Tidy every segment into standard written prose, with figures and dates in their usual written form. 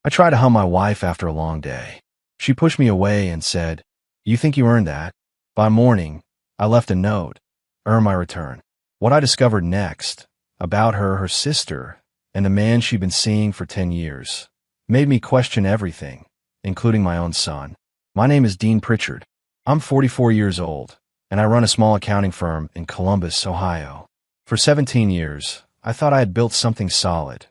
I tried to hug my wife after a long day. She pushed me away and said, "You think you earned that?" By morning, I left a note, "Earn my return." What I discovered next, about her, her sister, and the man she'd been seeing for 10 years, made me question everything, including my own son. My name is Dean Pritchard. I'm 44 years old, and I run a small accounting firm in Columbus, Ohio. For 17 years, I thought I had built something solid.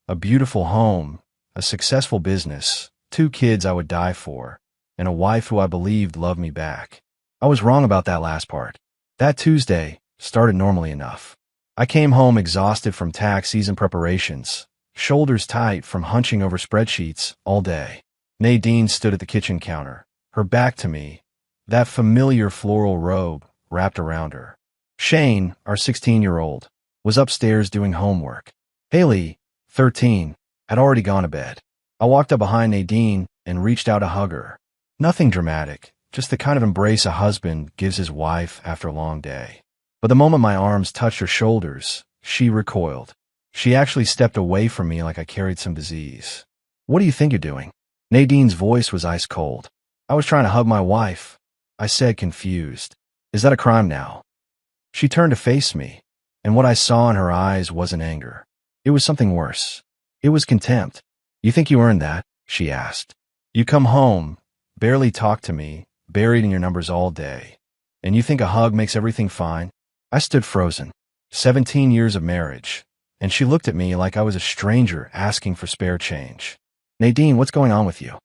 A beautiful home, a successful business, 2 kids I would die for, and a wife who I believed loved me back. I was wrong about that last part. That Tuesday started normally enough. I came home exhausted from tax season preparations, shoulders tight from hunching over spreadsheets all day. Nadine stood at the kitchen counter, her back to me, that familiar floral robe wrapped around her. Shane, our 16-year-old, was upstairs doing homework. Haley, 13, had already gone to bed. I walked up behind Nadine and reached out to hug her. Nothing dramatic, just the kind of embrace a husband gives his wife after a long day. But the moment my arms touched her shoulders, she recoiled. She actually stepped away from me like I carried some disease. "What do you think you're doing?" Nadine's voice was ice cold. "I was trying to hug my wife," I said, confused. "Is that a crime now?" She turned to face me, and what I saw in her eyes wasn't anger. It was something worse. It was contempt. "You think you earned that?" she asked. "You come home, barely talk to me, buried in your numbers all day, and you think a hug makes everything fine?" I stood frozen. 17 years of marriage, and she looked at me like I was a stranger asking for spare change. "Nadine, what's going on with you?"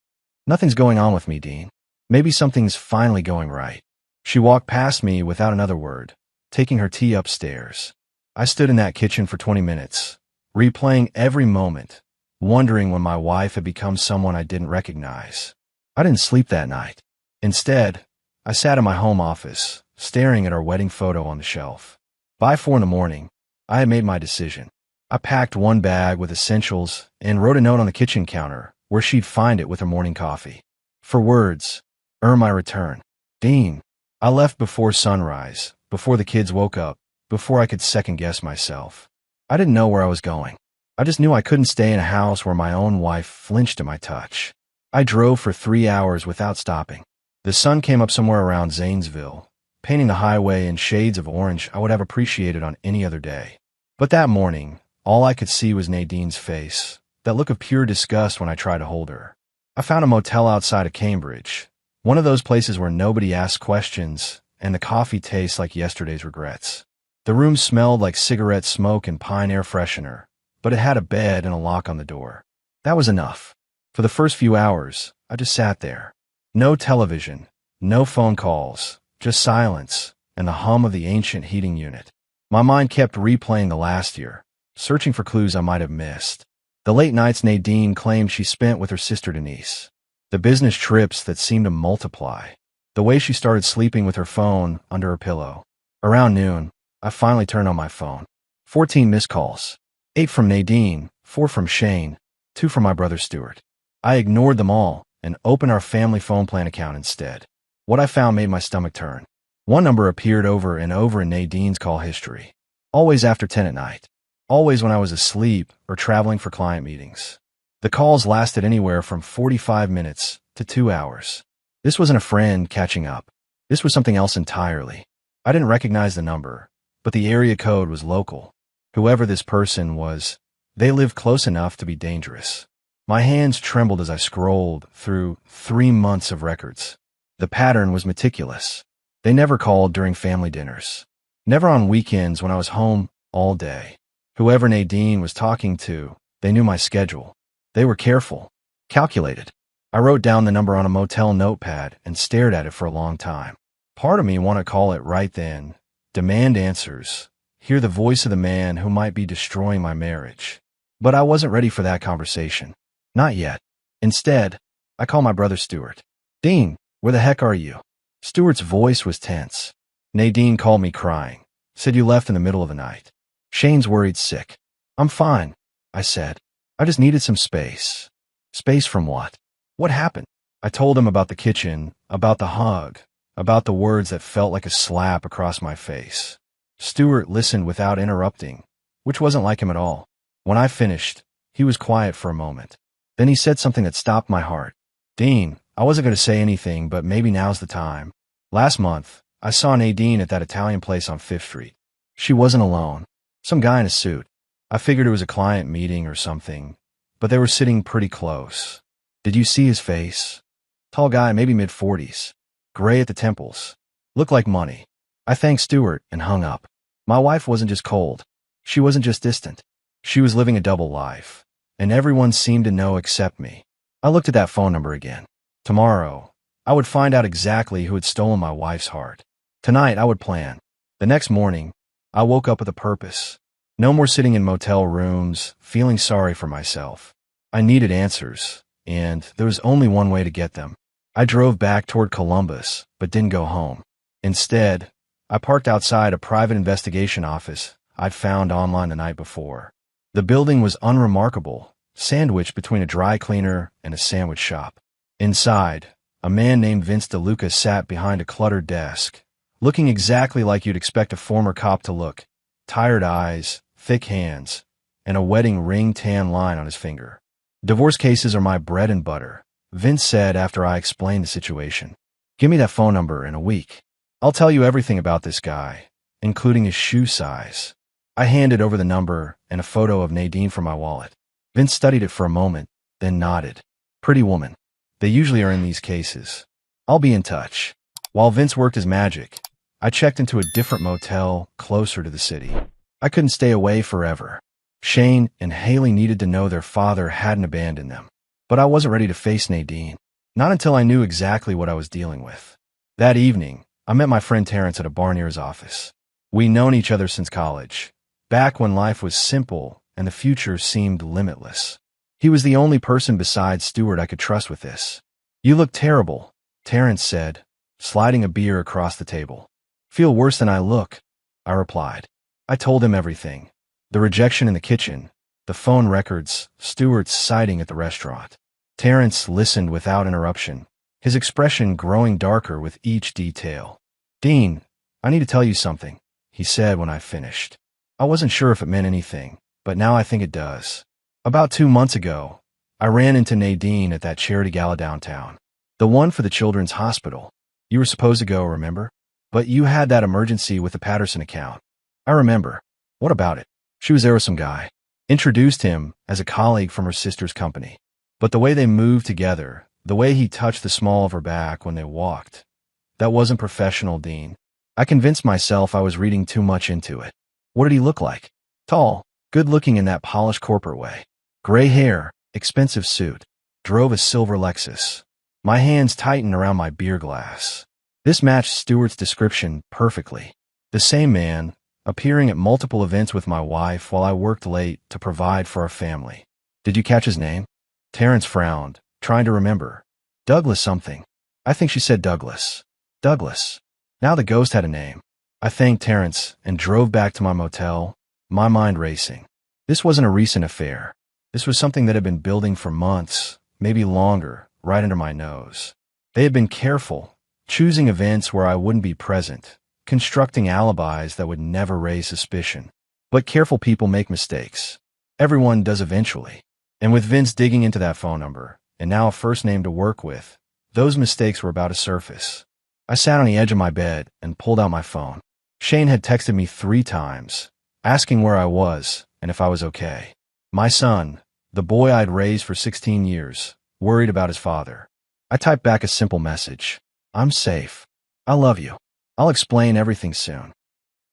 "Nothing's going on with me, Dean. Maybe something's finally going right." She walked past me without another word, taking her tea upstairs. I stood in that kitchen for 20 minutes, replaying every moment, wondering when my wife had become someone I didn't recognize. I didn't sleep that night. Instead, I sat in my home office, staring at our wedding photo on the shelf. By 4 in the morning, I had made my decision. I packed one bag with essentials and wrote a note on the kitchen counter where she'd find it with her morning coffee. 4 words, "Earn my return." Dean. I left before sunrise, before the kids woke up, before I could second-guess myself. I didn't know where I was going. I just knew I couldn't stay in a house where my own wife flinched at my touch. I drove for 3 hours without stopping. The sun came up somewhere around Zanesville, painting the highway in shades of orange I would have appreciated on any other day. But that morning, all I could see was Nadine's face, that look of pure disgust when I tried to hold her. I found a motel outside of Cambridge, one of those places where nobody asks questions and the coffee tastes like yesterday's regrets. The room smelled like cigarette smoke and pine air freshener, but it had a bed and a lock on the door. That was enough. For the first few hours, I just sat there. No television, no phone calls, just silence and the hum of the ancient heating unit. My mind kept replaying the last year, searching for clues I might have missed. The late nights Nadine claimed she spent with her sister Denise. The business trips that seemed to multiply. The way she started sleeping with her phone under her pillow. Around noon, I finally turned on my phone. 14 missed calls. 8 from Nadine, 4 from Shane, 2 from my brother Stuart. I ignored them all and opened our family phone plan account instead. What I found made my stomach turn. One number appeared over and over in Nadine's call history. Always after 10 at night. Always when I was asleep or traveling for client meetings. The calls lasted anywhere from 45 minutes to 2 hours. This wasn't a friend catching up. This was something else entirely. I didn't recognize the number, but the area code was local. Whoever this person was, they lived close enough to be dangerous. My hands trembled as I scrolled through 3 months of records. The pattern was meticulous. They never called during family dinners. Never on weekends when I was home all day. Whoever Nadine was talking to, they knew my schedule. They were careful, calculated. I wrote down the number on a motel notepad and stared at it for a long time. Part of me wanted to call it right then, demand answers, hear the voice of the man who might be destroying my marriage. But I wasn't ready for that conversation. Not yet. Instead, I called my brother Stuart. "Dean, where the heck are you?" Stuart's voice was tense. Nadine called me crying, said you left in the middle of the night. Shane's worried sick. "I'm fine," I said. "I just needed some space." Space from what? What happened? I told him about the kitchen, about the hug, about the words that felt like a slap across my face. Stuart listened without interrupting, which wasn't like him at all. When I finished, he was quiet for a moment. Then he said something that stopped my heart. Dean, I wasn't going to say anything, but maybe now's the time. Last month, I saw Nadine at that Italian place on 5th Street. She wasn't alone. Some guy in a suit. I figured it was a client meeting or something, but they were sitting pretty close. Did you see his face? Tall guy, maybe mid-40s. Gray at the temples. Looked like money. I thanked Stuart and hung up. My wife wasn't just cold. She wasn't just distant. She was living a double life, and everyone seemed to know except me. I looked at that phone number again. Tomorrow, I would find out exactly who had stolen my wife's heart. Tonight, I would plan. The next morning, I woke up with a purpose. No more sitting in motel rooms, feeling sorry for myself. I needed answers, and there was only one way to get them. I drove back toward Columbus, but didn't go home. Instead, I parked outside a private investigation office I'd found online the night before. The building was unremarkable, sandwiched between a dry cleaner and a sandwich shop. Inside, a man named Vince DeLuca sat behind a cluttered desk, looking exactly like you'd expect a former cop to look. Tired eyes, thick hands, and a wedding ring tan line on his finger. Divorce cases are my bread and butter, Vince said after I explained the situation. Give me that phone number in a week. I'll tell you everything about this guy, including his shoe size. I handed over the number and a photo of Nadine from my wallet. Vince studied it for a moment, then nodded. Pretty woman. They usually are in these cases. I'll be in touch. While Vince worked his magic, I checked into a different motel closer to the city. I couldn't stay away forever. Shane and Haley needed to know their father hadn't abandoned them. But I wasn't ready to face Nadine. Not until I knew exactly what I was dealing with. That evening, I met my friend Terrence at a bar near his office. We'd known each other since college, back when life was simple and the future seemed limitless. He was the only person besides Stuart I could trust with this. You look terrible, Terrence said, sliding a beer across the table. Feel worse than I look, I replied. I told him everything. The rejection in the kitchen, the phone records, Stuart's sighting at the restaurant. Terrence listened without interruption, his expression growing darker with each detail. Dean, I need to tell you something, he said when I finished. I wasn't sure if it meant anything, but now I think it does. About 2 months ago, I ran into Nadine at that charity gala downtown. The one for the children's hospital. You were supposed to go, remember? But you had that emergency with the Patterson account. I remember. What about it? She was there with some guy. Introduced him as a colleague from her sister's company. But the way they moved together, the way he touched the small of her back when they walked, that wasn't professional, Dean. I convinced myself I was reading too much into it. What did he look like? Tall, good-looking in that polished corporate way. Gray hair, expensive suit. Drove a silver Lexus. My hands tightened around my beer glass. This matched Stuart's description perfectly. The same man, appearing at multiple events with my wife while I worked late to provide for our family. Did you catch his name? Terrence frowned, trying to remember. Douglas something. I think she said Douglas. Douglas. Now the ghost had a name. I thanked Terrence and drove back to my motel, my mind racing. This wasn't a recent affair. This was something that had been building for months, maybe longer, right under my nose. They had been careful, choosing events where I wouldn't be present, constructing alibis that would never raise suspicion. But careful people make mistakes. Everyone does eventually. And with Vince digging into that phone number, and now a first name to work with, those mistakes were about to surface. I sat on the edge of my bed and pulled out my phone. Shane had texted me 3 times, asking where I was and if I was okay. My son, the boy I'd raised for 16 years, worried about his father. I typed back a simple message. I'm safe. I love you. I'll explain everything soon.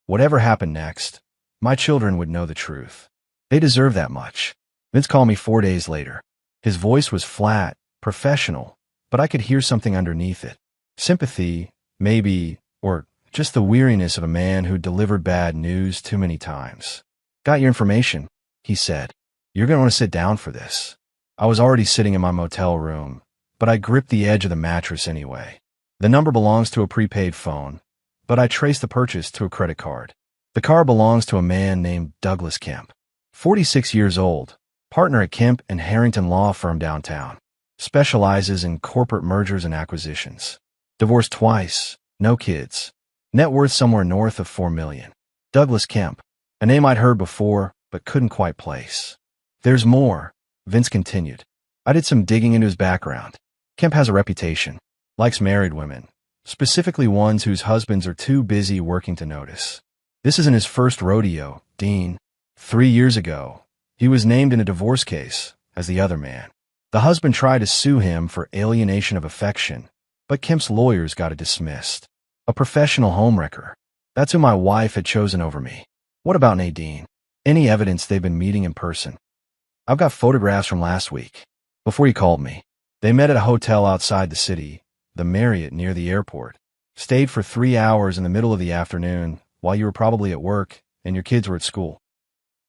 Whatever happened next, my children would know the truth. They deserve that much. Vince called me 4 days later. His voice was flat, professional, but I could hear something underneath it. Sympathy, maybe, or just the weariness of a man who delivered bad news too many times. Got your information, he said. You're going to want to sit down for this. I was already sitting in my motel room, but I gripped the edge of the mattress anyway. The number belongs to a prepaid phone, but I traced the purchase to a credit card. The car belongs to a man named Douglas Kemp, 46 years old, partner at Kemp and Harrington Law Firm downtown, specializes in corporate mergers and acquisitions. Divorced twice, no kids. Net worth somewhere north of $4 million. Douglas Kemp, a name I'd heard before, but couldn't quite place. There's more, Vince continued. I did some digging into his background. Kemp has a reputation. Likes married women, specifically ones whose husbands are too busy working to notice. This isn't his first rodeo, Dean. 3 years ago, he was named in a divorce case as the other man. The husband tried to sue him for alienation of affection, but Kemp's lawyers got it dismissed. A professional homewrecker. That's who my wife had chosen over me. What about Nadine? Any evidence they've been meeting in person? I've got photographs from last week. Before you called me, they met at a hotel outside the city, the Marriott near the airport. Stayed for 3 hours in the middle of the afternoon while you were probably at work and your kids were at school.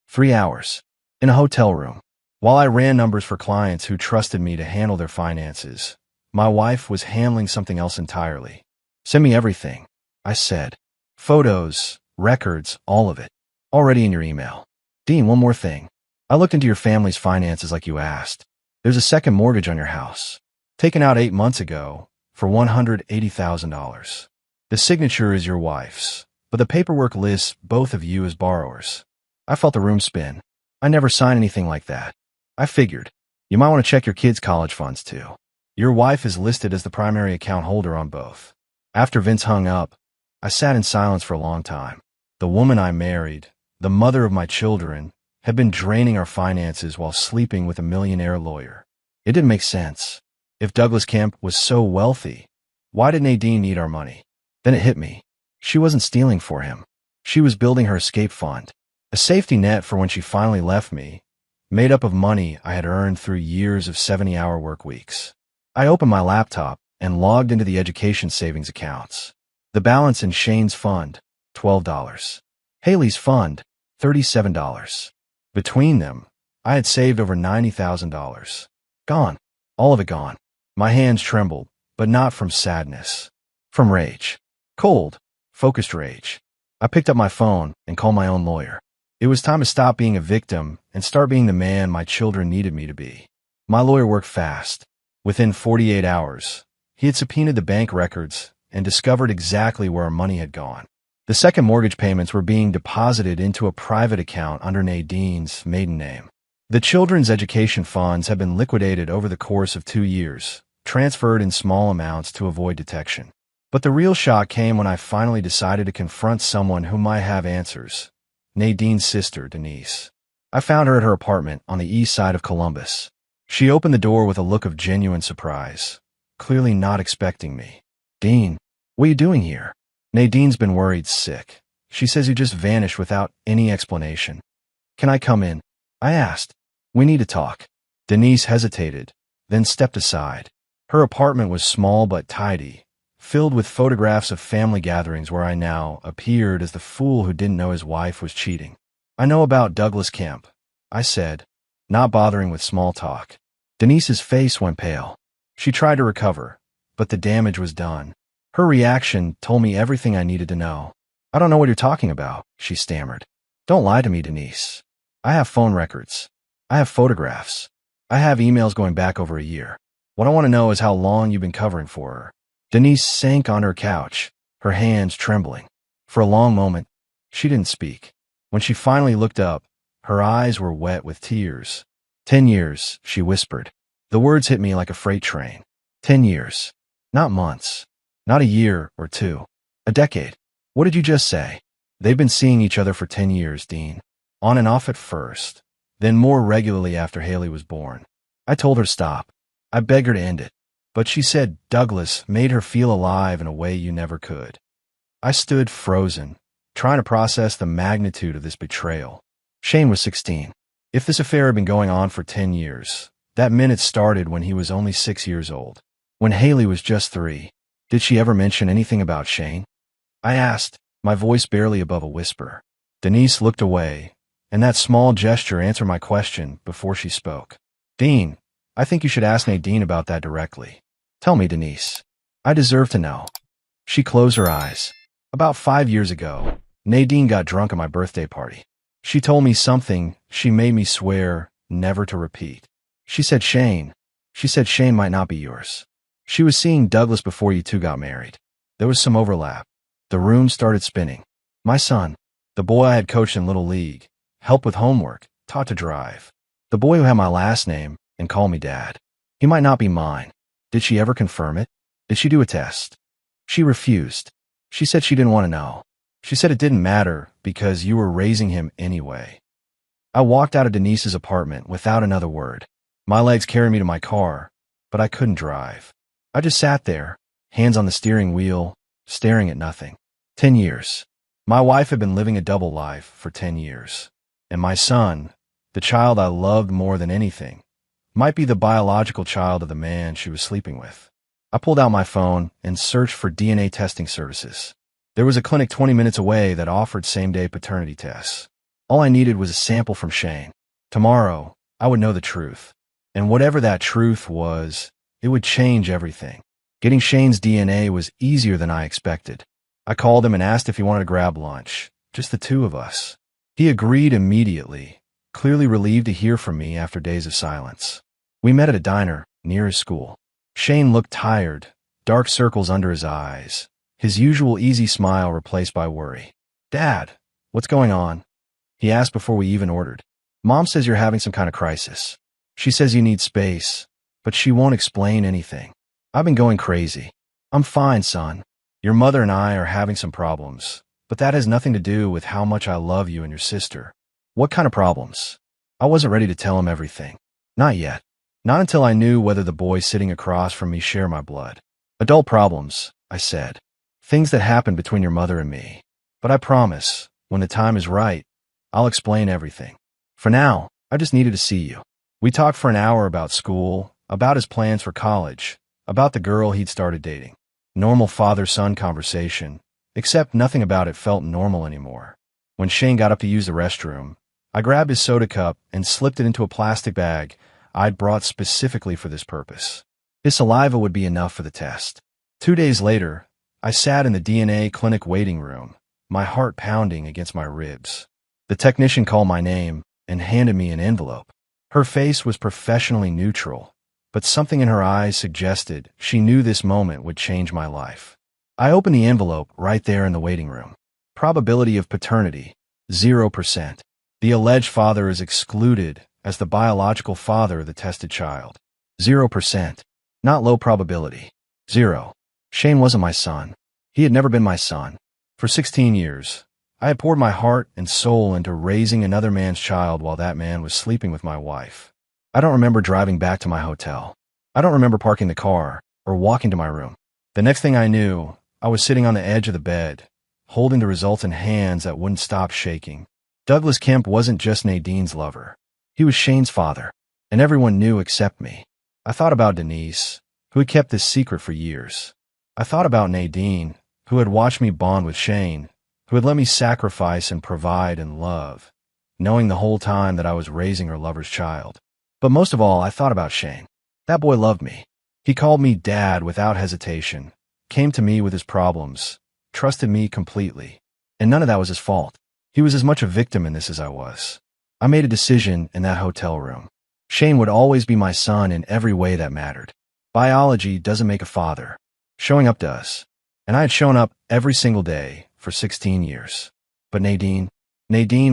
3 hours. In a hotel room. While I ran numbers for clients who trusted me to handle their finances, my wife was handling something else entirely. Send me everything, I said. Photos, records, all of it. Already in your email. Dean, one more thing. I looked into your family's finances like you asked. There's a second mortgage on your house. Taken out 8 months ago for $180,000. The signature is your wife's, but the paperwork lists both of you as borrowers. I felt the room spin. I never signed anything like that. I figured, you might want to check your kids' college funds too. Your wife is listed as the primary account holder on both. After Vince hung up, I sat in silence for a long time. The woman I married, the mother of my children, had been draining our finances while sleeping with a millionaire lawyer. It didn't make sense. If Douglas Kemp was so wealthy, why did Nadine need our money? Then it hit me. She wasn't stealing for him. She was building her escape fund, a safety net for when she finally left me, made up of money I had earned through years of 70-hour work weeks. I opened my laptop and logged into the education savings accounts. The balance in Shane's fund, $12. Haley's fund, $37. Between them, I had saved over $90,000. Gone. All of it gone. My hands trembled, but not from sadness. From rage. Cold, focused rage. I picked up my phone and called my own lawyer. It was time to stop being a victim and start being the man my children needed me to be. My lawyer worked fast. Within 48 hours, he had subpoenaed the bank records and discovered exactly where our money had gone. The second mortgage payments were being deposited into a private account under Nadine's maiden name. The children's education funds had been liquidated over the course of 2 years, transferred in small amounts to avoid detection. But the real shock came when I finally decided to confront someone who might have answers. Nadine's sister, Denise. I found her at her apartment on the east side of Columbus. She opened the door with a look of genuine surprise, clearly not expecting me. Dean, what are you doing here? Nadine's been worried sick. She says you just vanished without any explanation. Can I come in? I asked. We need to talk. Denise hesitated, then stepped aside. Her apartment was small but tidy, filled with photographs of family gatherings where I now appeared as the fool who didn't know his wife was cheating. I know about Douglas Kemp, I said, not bothering with small talk. Denise's face went pale. She tried to recover, but the damage was done. Her reaction told me everything I needed to know. I don't know what you're talking about, she stammered. Don't lie to me, Denise. I have phone records. I have photographs. I have emails going back over a year. What I want to know is how long you've been covering for her. Denise sank on her couch, her hands trembling. For a long moment, she didn't speak. When she finally looked up, her eyes were wet with tears. 10 years, she whispered. The words hit me like a freight train. 10 years. Not months. Not a year or two. A decade. What did you just say? They've been seeing each other for 10 years, Dean. On and off at first, then more regularly after Haley was born. I told her stop. I begged her to end it. But she said Douglas made her feel alive in a way you never could. I stood frozen, trying to process the magnitude of this betrayal. Shane was 16. If this affair had been going on for 10 years, that meant it started when he was only 6 years old. When Haley was just 3. Did she ever mention anything about Shane? I asked, my voice barely above a whisper. Denise looked away, and that small gesture answered my question before she spoke. Dean, I think you should ask Nadine about that directly. Tell me, Denise. I deserve to know. She closed her eyes. About 5 years ago, Nadine got drunk at my birthday party. She told me something she made me swear never to repeat. She said Shane might not be yours. She was seeing Douglas before you two got married. There was some overlap. The room started spinning. My son, the boy I had coached in Little League, helped with homework, taught to drive. The boy who had my last name and called me Dad. He might not be mine. Did she ever confirm it? Did she do a test? She refused. She said she didn't want to know. She said it didn't matter because you were raising him anyway. I walked out of Denise's apartment without another word. My legs carried me to my car, but I couldn't drive. I just sat there, hands on the steering wheel, staring at nothing. 10 years. My wife had been living a double life for 10 years. And my son, the child I loved more than anything, might be the biological child of the man she was sleeping with. I pulled out my phone and searched for DNA testing services. There was a clinic 20 minutes away that offered same-day paternity tests. All I needed was a sample from Shane. Tomorrow, I would know the truth. And whatever that truth was, it would change everything. Getting Shane's DNA was easier than I expected. I called him and asked if he wanted to grab lunch, just the two of us. He agreed immediately, clearly relieved to hear from me after days of silence. We met at a diner near his school. Shane looked tired, dark circles under his eyes, his usual easy smile replaced by worry. "Dad, what's going on?" he asked before we even ordered. "Mom says you're having some kind of crisis. She says you need space, but she won't explain anything. I've been going crazy." "I'm fine, son. Your mother and I are having some problems, but that has nothing to do with how much I love you and your sister." "What kind of problems?" I wasn't ready to tell him everything. Not yet. Not until I knew whether the boy sitting across from me shared my blood. "Adult problems," I said. "Things that happened between your mother and me. But I promise, when the time is right, I'll explain everything. For now, I just needed to see you." We talked for an hour about school, about his plans for college, about the girl he'd started dating. Normal father-son conversation, except nothing about it felt normal anymore. When Shane got up to use the restroom, I grabbed his soda cup and slipped it into a plastic bag I'd brought specifically for this purpose. His saliva would be enough for the test. 2 days later, I sat in the DNA clinic waiting room, my heart pounding against my ribs. The technician called my name and handed me an envelope. Her face was professionally neutral, but something in her eyes suggested she knew this moment would change my life. I opened the envelope right there in the waiting room. Probability of paternity, 0%. The alleged father is excluded as the biological father of the tested child. 0%. Not low probability. 0. Shane wasn't my son. He had never been my son. For 16 years, I had poured my heart and soul into raising another man's child while that man was sleeping with my wife. I don't remember driving back to my hotel. I don't remember parking the car or walking to my room. The next thing I knew, I was sitting on the edge of the bed, holding the results in hands that wouldn't stop shaking. Douglas Kemp wasn't just Nadine's lover. He was Shane's father, and everyone knew except me. I thought about Denise, who had kept this secret for years. I thought about Nadine, who had watched me bond with Shane, who had let me sacrifice and provide and love, knowing the whole time that I was raising her lover's child. But most of all, I thought about Shane. That boy loved me. He called me Dad without hesitation, came to me with his problems, trusted me completely. And none of that was his fault. He was as much a victim in this as I was. I made a decision in that hotel room. Shane would always be my son in every way that mattered. Biology doesn't make a father. Showing up does. And I had shown up every single day for 16 years. But Nadine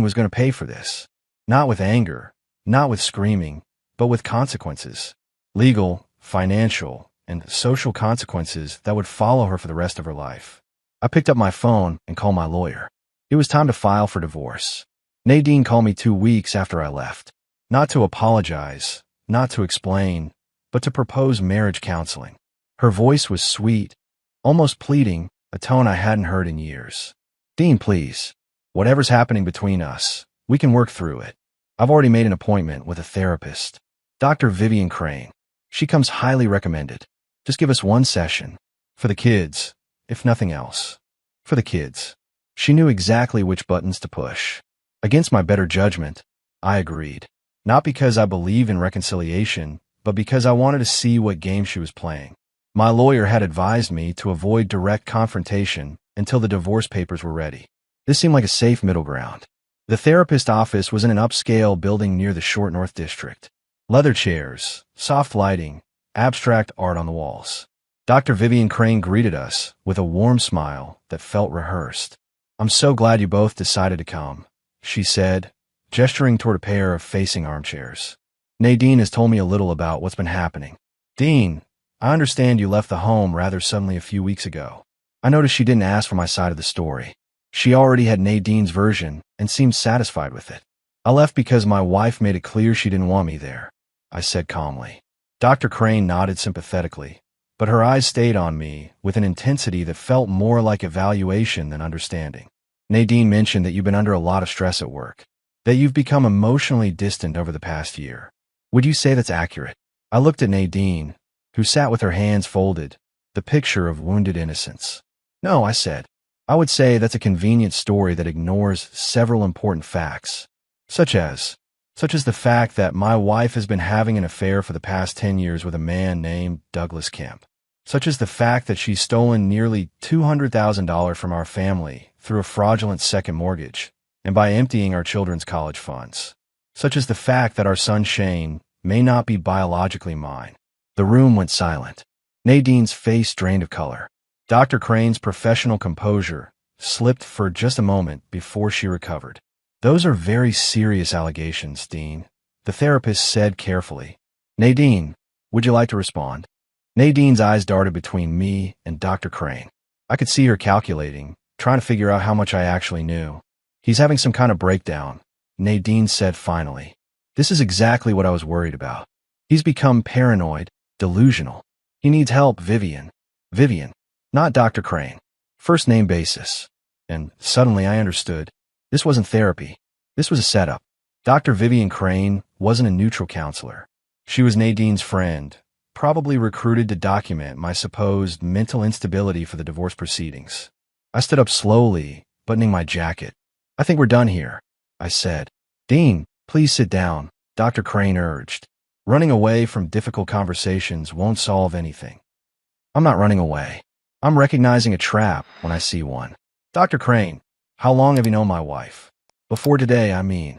was going to pay for this. Not with anger, not with screaming, but with consequences. Legal, financial, and social consequences that would follow her for the rest of her life. I picked up my phone and called my lawyer. It was time to file for divorce. Nadine called me 2 weeks after I left. Not to apologize, not to explain, but to propose marriage counseling. Her voice was sweet, almost pleading, a tone I hadn't heard in years. "Dean, please. Whatever's happening between us, we can work through it. I've already made an appointment with a therapist, Dr. Vivian Crane. She comes highly recommended. Just give us 1 session. For the kids, if nothing else. For the kids." She knew exactly which buttons to push. Against my better judgment, I agreed. Not because I believe in reconciliation, but because I wanted to see what game she was playing. My lawyer had advised me to avoid direct confrontation until the divorce papers were ready. This seemed like a safe middle ground. The therapist office was in an upscale building near the Short North District. Leather chairs, soft lighting, abstract art on the walls. Dr. Vivian Crane greeted us with a warm smile that felt rehearsed. "I'm so glad you both decided to come," she said, gesturing toward a pair of facing armchairs. "Nadine has told me a little about what's been happening. Dean, I understand you left the home rather suddenly a few weeks ago. I noticed she didn't ask for my side of the story. She already had Nadine's version and seemed satisfied with it. I left because my wife made it clear she didn't want me there, I said calmly. Dr. Crane nodded sympathetically, but her eyes stayed on me with an intensity that felt more like evaluation than understanding. Nadine mentioned that you've been under a lot of stress at work, that you've become emotionally distant over the past year. Would you say that's accurate? I looked at Nadine, who sat with her hands folded, the picture of wounded innocence. No, I said. I would say that's a convenient story that ignores several important facts, such as the fact that my wife has been having an affair for the past 10 years with a man named Douglas Kemp, such as the fact that she's stolen nearly $200,000 from our family through a fraudulent second mortgage and by emptying our children's college funds, such as the fact that our son Shane may not be biologically mine. The room went silent. Nadine's face drained of color. Dr. Crane's professional composure slipped for just a moment before she recovered. Those are very serious allegations, Dean, the therapist said carefully. Nadine, would you like to respond? Nadine's eyes darted between me and Dr. Crane. I could see her calculating, trying to figure out how much I actually knew. He's having some kind of breakdown, Nadine said finally. This is exactly what I was worried about. He's become paranoid, delusional. He needs help, Vivian. Vivian, not Dr. Crane. First name basis. And suddenly I understood. This wasn't therapy. This was a setup. Dr. Vivian Crane wasn't a neutral counselor. She was Nadine's friend, probably recruited to document my supposed mental instability for the divorce proceedings. I stood up slowly, buttoning my jacket. I think we're done here, I said. Dean, please sit down, Dr. Crane urged. Running away from difficult conversations won't solve anything. I'm not running away. I'm recognizing a trap when I see one. Dr. Crane, how long have you known my wife? Before today, I mean.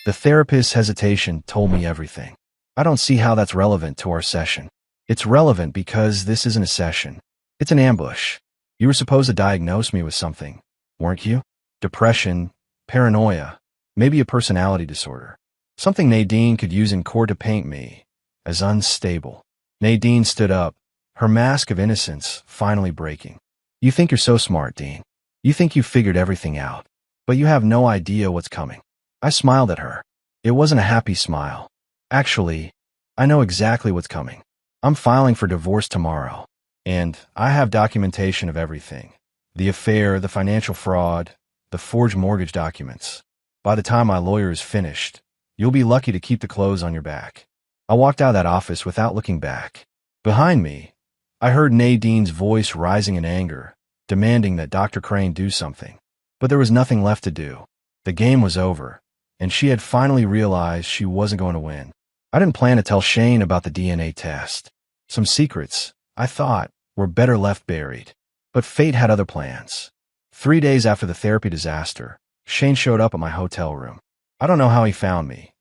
The therapist's hesitation told me everything. I don't see how that's relevant to our session. It's relevant because this isn't a session. It's an ambush. You were supposed to diagnose me with something, weren't you? Depression, paranoia, maybe a personality disorder. Something Nadine could use in court to paint me as unstable. Nadine stood up, her mask of innocence finally breaking. You think you're so smart, Dean. You think you figured everything out, but you have no idea what's coming. I smiled at her. It wasn't a happy smile. Actually, I know exactly what's coming. I'm filing for divorce tomorrow, and I have documentation of everything. The affair, the financial fraud, the forged mortgage documents. By the time my lawyer is finished, you'll be lucky to keep the clothes on your back. I walked out of that office without looking back. Behind me, I heard Nadine's voice rising in anger, demanding that Dr. Crane do something. But there was nothing left to do. The game was over, and she had finally realized she wasn't going to win. I didn't plan to tell Shane about the DNA test. Some secrets, I thought, were better left buried. But fate had other plans. 3 days after the therapy disaster, Shane showed up at my hotel room. I don't know how he found me.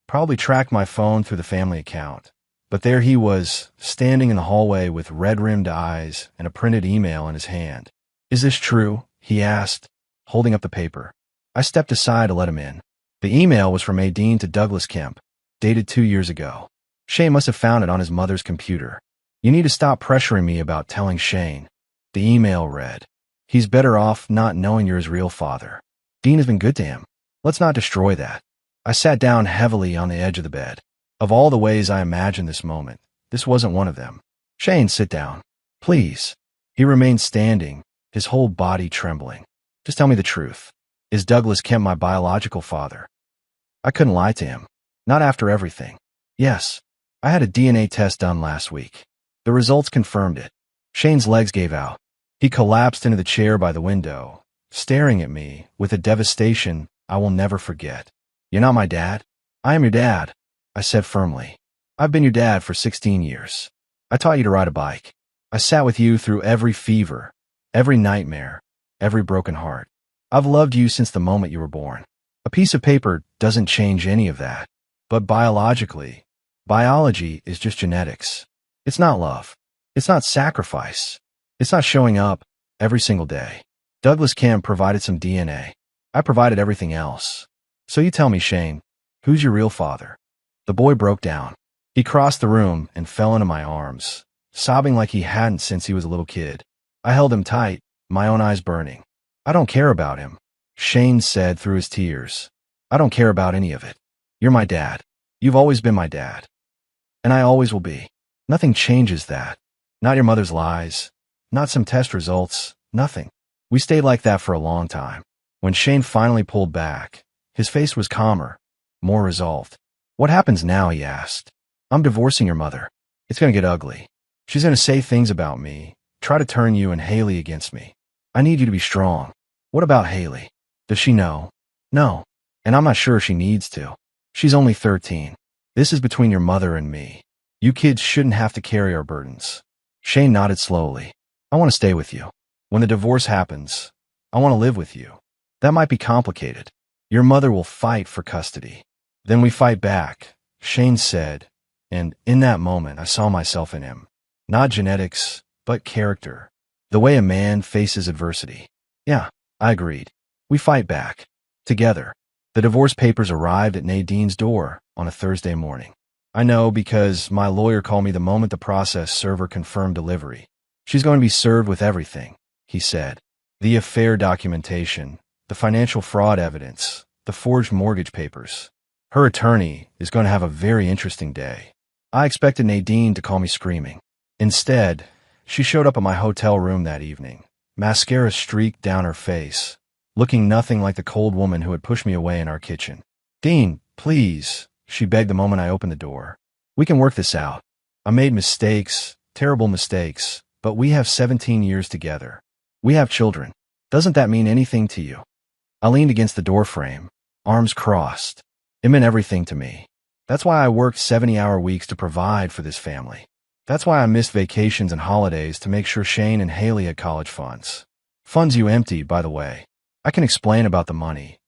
Probably tracked my phone through the family account. But there he was, standing in the hallway with red-rimmed eyes and a printed email in his hand. Is this true? He asked, holding up the paper. I stepped aside to let him in. The email was from Nadine to Douglas Kemp, dated 2 years ago. Shane must have found it on his mother's computer. You need to stop pressuring me about telling Shane. The email read, he's better off not knowing you're his real father. Dean has been good to him. Let's not destroy that. I sat down heavily on the edge of the bed. Of all the ways I imagined this moment, this wasn't one of them. Shane, sit down. Please. He remained standing, his whole body trembling. Just tell me the truth. Is Douglas Kemp my biological father? I couldn't lie to him. Not after everything. Yes. I had a DNA test done last week. The results confirmed it. Shane's legs gave out. He collapsed into the chair by the window, staring at me with a devastation I will never forget. You're not my dad? I am your dad, I said firmly. I've been your dad for 16 years. I taught you to ride a bike. I sat with you through every fever, every nightmare, every broken heart. I've loved you since the moment you were born. A piece of paper doesn't change any of that. But biologically, biology is just genetics. It's not love. It's not sacrifice. It's not showing up every single day. Douglas Kemp provided some DNA. I provided everything else. So you tell me, Shane, who's your real father? The boy broke down. He crossed the room and fell into my arms, sobbing like he hadn't since he was a little kid. I held him tight, my own eyes burning. I don't care about him, Shane said through his tears. I don't care about any of it. You're my dad. You've always been my dad. And I always will be. Nothing changes that. Not your mother's lies. Not some test results. Nothing. We stayed like that for a long time. When Shane finally pulled back, his face was calmer, more resolved. What happens now, he asked. I'm divorcing your mother. It's going to get ugly. She's going to say things about me, try to turn you and Haley against me. I need you to be strong. What about Haley? Does she know? No. And I'm not sure she needs to. She's only 13. This is between your mother and me. You kids shouldn't have to carry our burdens. Shane nodded slowly. I want to stay with you. When the divorce happens, I want to live with you. That might be complicated. Your mother will fight for custody. Then we fight back, Shane said, and in that moment I saw myself in him. Not genetics, but character. The way a man faces adversity. Yeah, I agreed. We fight back. Together. The divorce papers arrived at Nadine's door on a Thursday morning. I know because my lawyer called me the moment the process server confirmed delivery. She's going to be served with everything, he said. The affair documentation, the financial fraud evidence, the forged mortgage papers. Her attorney is going to have a very interesting day. I expected Nadine to call me screaming. Instead, she showed up at my hotel room that evening, mascara streaked down her face, looking nothing like the cold woman who had pushed me away in our kitchen. Dean, please, she begged the moment I opened the door. We can work this out. I made mistakes, terrible mistakes, but we have 17 years together. We have children. Doesn't that mean anything to you? I leaned against the doorframe, arms crossed. It meant everything to me. That's why I worked 70-hour weeks to provide for this family. That's why I missed vacations and holidays to make sure Shane and Haley had college funds. Funds you emptied, by the way. I can explain about the money.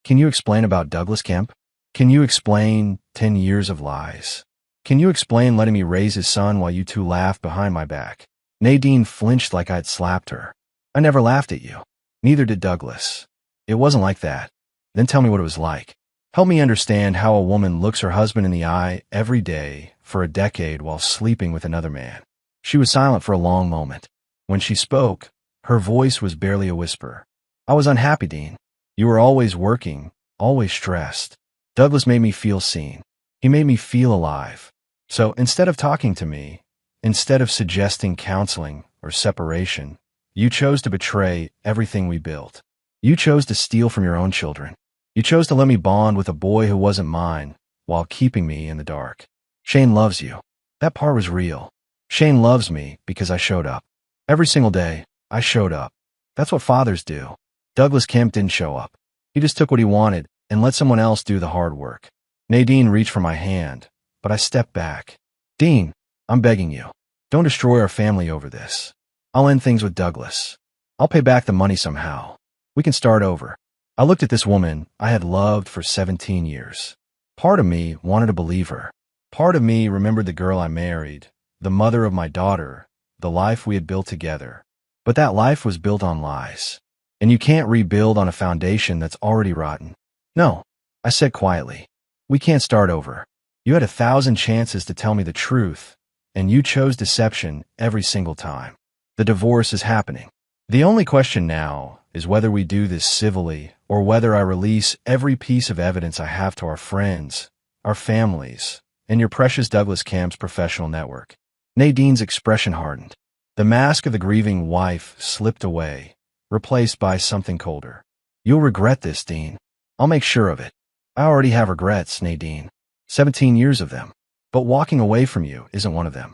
Can you explain about Douglas Kemp? Can you explain 10 years of lies? Can you explain letting me raise his son while you two laughed behind my back? Nadine flinched like I'd slapped her. I never laughed at you. Neither did Douglas. It wasn't like that. Then tell me what it was like. Help me understand how a woman looks her husband in the eye every day for a decade while sleeping with another man. She was silent for a long moment. When she spoke, her voice was barely a whisper. I was unhappy, Dean. You were always working, always stressed. Douglas made me feel seen. He made me feel alive. So instead of talking to me, instead of suggesting counseling or separation, you chose to betray everything we built. You chose to steal from your own children. You chose to let me bond with a boy who wasn't mine while keeping me in the dark. Shane loves you. That part was real. Shane loves me because I showed up. Every single day, I showed up. That's what fathers do. Douglas Kemp didn't show up. He just took what he wanted and let someone else do the hard work. Nadine reached for my hand, but I stepped back. Dean, I'm begging you. Don't destroy our family over this. I'll end things with Douglas. I'll pay back the money somehow. We can start over. I looked at this woman I had loved for 17 years. Part of me wanted to believe her. Part of me remembered the girl I married, the mother of my daughter, the life we had built together. But that life was built on lies. And you can't rebuild on a foundation that's already rotten. No, I said quietly. We can't start over. You had 1,000 chances to tell me the truth, and you chose deception every single time. The divorce is happening. The only question now is whether we do this civilly or whether I release every piece of evidence I have to our friends, our families, and your precious Douglas Kemp's professional network. Nadine's expression hardened. The mask of the grieving wife slipped away, replaced by something colder. You'll regret this, Dean. I'll make sure of it. I already have regrets, Nadine. 17 years of them. But walking away from you isn't one of them.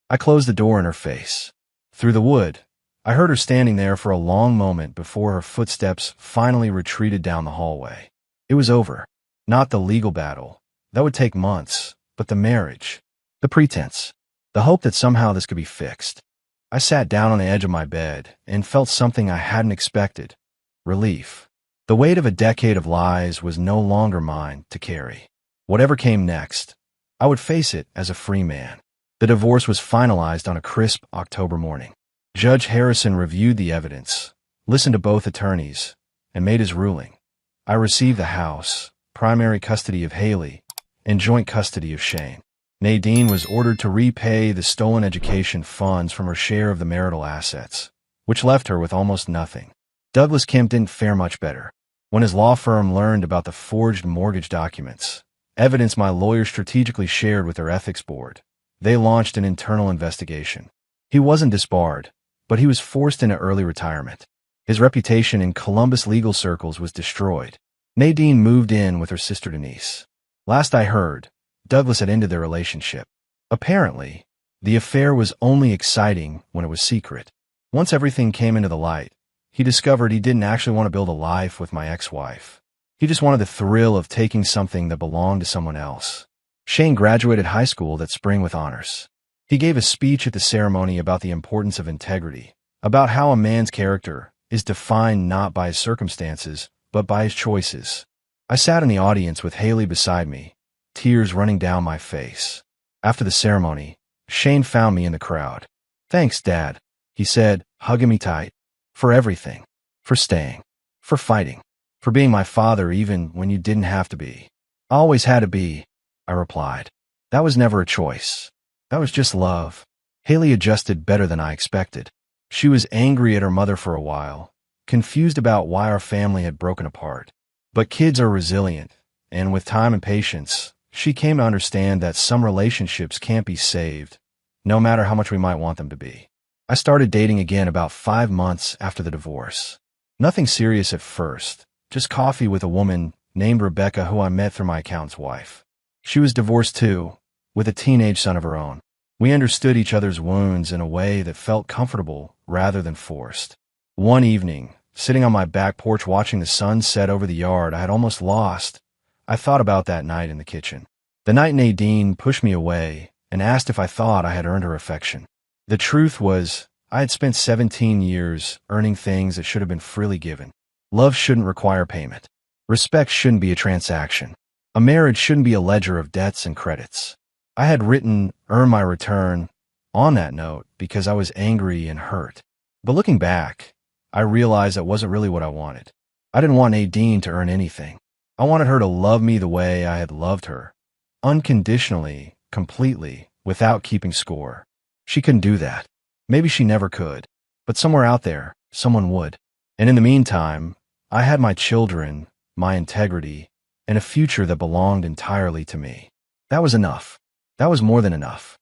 I closed the door in her face. Through the wood, I heard her standing there for a long moment before her footsteps finally retreated down the hallway. It was over. Not the legal battle. That would take months. But the marriage. The pretense. The hope that somehow this could be fixed. I sat down on the edge of my bed and felt something I hadn't expected. Relief. The weight of a decade of lies was no longer mine to carry. Whatever came next, I would face it as a free man. The divorce was finalized on a crisp October morning. Judge Harrison reviewed the evidence, listened to both attorneys, and made his ruling. I received the house, primary custody of Haley, and joint custody of Shane. Nadine was ordered to repay the stolen education funds from her share of the marital assets, which left her with almost nothing. Douglas Kemp didn't fare much better. When his law firm learned about the forged mortgage documents, evidence my lawyer strategically shared with their ethics board, they launched an internal investigation. He wasn't disbarred, but he was forced into early retirement. His reputation in Columbus legal circles was destroyed. Nadine moved in with her sister Denise. Last I heard, Douglas had ended their relationship. Apparently, the affair was only exciting when it was secret. Once everything came into the light, he discovered he didn't actually want to build a life with my ex-wife. He just wanted the thrill of taking something that belonged to someone else. Shane graduated high school that spring with honors. He gave a speech at the ceremony about the importance of integrity, about how a man's character is defined not by his circumstances, but by his choices. I sat in the audience with Haley beside me, tears running down my face. After the ceremony, Shane found me in the crowd. "Thanks, Dad," he said, hugging me tight. "For everything. For staying. For fighting. For being my father even when you didn't have to be." "I always had to be," I replied. "That was never a choice. That was just love." Haley adjusted better than I expected. She was angry at her mother for a while, confused about why our family had broken apart. But kids are resilient, and with time and patience, she came to understand that some relationships can't be saved, no matter how much we might want them to be. I started dating again about 5 months after the divorce. Nothing serious at first, just coffee with a woman named Rebecca who I met through my accountant's wife. She was divorced too, with a teenage son of her own. We understood each other's wounds in a way that felt comfortable rather than forced. One evening, sitting on my back porch watching the sun set over the yard I had almost lost, I thought about that night in the kitchen. The night Nadine pushed me away and asked if I thought I had earned her affection. The truth was, I had spent 17 years earning things that should have been freely given. Love shouldn't require payment. Respect shouldn't be a transaction. A marriage shouldn't be a ledger of debts and credits. I had written "earn my return" on that note because I was angry and hurt. But looking back, I realized that wasn't really what I wanted. I didn't want Nadine to earn anything. I wanted her to love me the way I had loved her, unconditionally, completely, without keeping score. She couldn't do that. Maybe she never could. But somewhere out there, someone would. And in the meantime, I had my children, my integrity, and a future that belonged entirely to me. That was enough. That was more than enough.